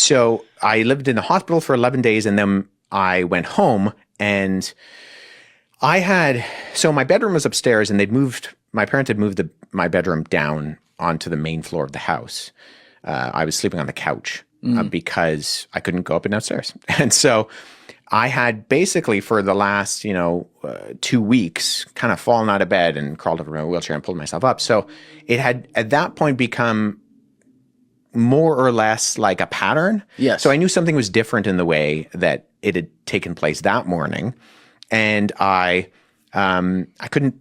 So I lived in the hospital for 11 days, and then I went home, and so my bedroom was upstairs, and my parents had moved my bedroom down onto the main floor of the house. I was sleeping on the couch because I couldn't go up and downstairs. And so I had basically for the last, 2 weeks kind of fallen out of bed and crawled over my wheelchair and pulled myself up. So it had at that point become more or less like a pattern. Yes. So I knew something was different in the way that it had taken place that morning. And I couldn't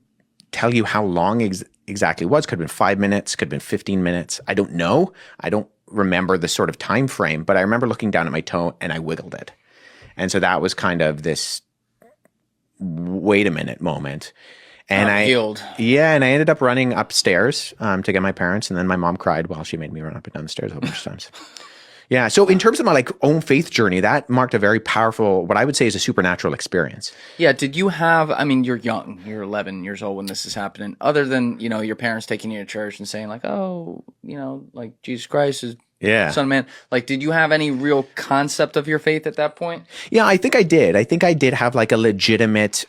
tell you how long exactly it was. Could have been 5 minutes, could have been 15 minutes. I don't know. I don't remember the sort of time frame, but I remember looking down at my toe and I wiggled it. And so that was kind of this wait a minute moment. And healed. Yeah, and I ended up running upstairs to get my parents, and then my mom cried while she made me run up and down the stairs a whole bunch of times. Yeah, so in terms of my own faith journey, that marked a very powerful, what I would say is a supernatural experience. Yeah, did you have, you're young, you're 11 years old when this is happening. Other than, your parents taking you to church and saying Jesus Christ is Son of Man. Did you have any real concept of your faith at that point? Yeah, I think I did. I think I did have a legitimate,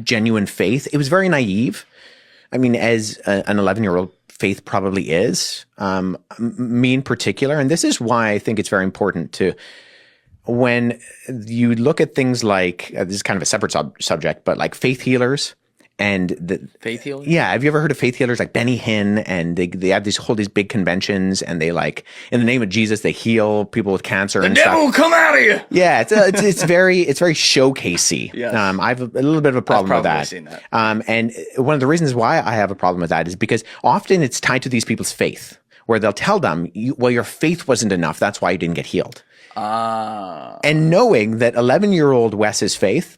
genuine faith. It was very naive. As an 11-year-old, faith probably is, me in particular. And this is why I think it's very important to, when you look at things like, this is kind of a separate subject, but faith healers and faith healers? Yeah. Have you ever heard of faith healers like Benny Hinn? And they have these big conventions, and they in the name of Jesus, they heal people with cancer. The devil will come out of you. Yeah. It's very showcasey. Yes. I have a little bit of a problem with that. Seen that. And one of the reasons why I have a problem with that is because often it's tied to these people's faith, where they'll tell them, your faith wasn't enough. That's why you didn't get healed. And knowing that 11-year-old Wes's faith,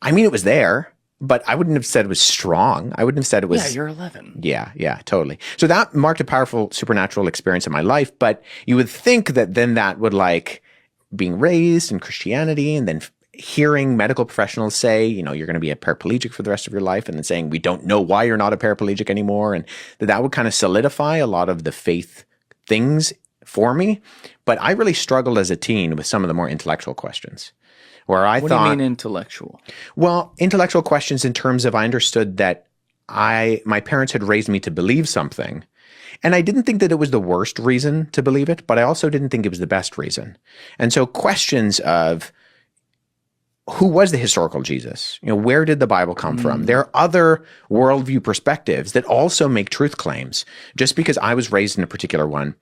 it was there, but I wouldn't have said it was strong. I wouldn't have said it was. Yeah, you're 11. Yeah, totally. So that marked a powerful supernatural experience in my life. But you would think that then that would being raised in Christianity, and then hearing medical professionals say, you're going to be a paraplegic for the rest of your life, and then saying, we don't know why you're not a paraplegic anymore. And that would kind of solidify a lot of the faith things for me. But I really struggled as a teen with some of the more intellectual questions. What do you mean intellectual? Well, intellectual questions in terms of I understood that my parents had raised me to believe something. And I didn't think that it was the worst reason to believe it, but I also didn't think it was the best reason. And so questions of who was the historical Jesus? Where did the Bible come from? There are other worldview perspectives that also make truth claims. Just because I was raised in a particular one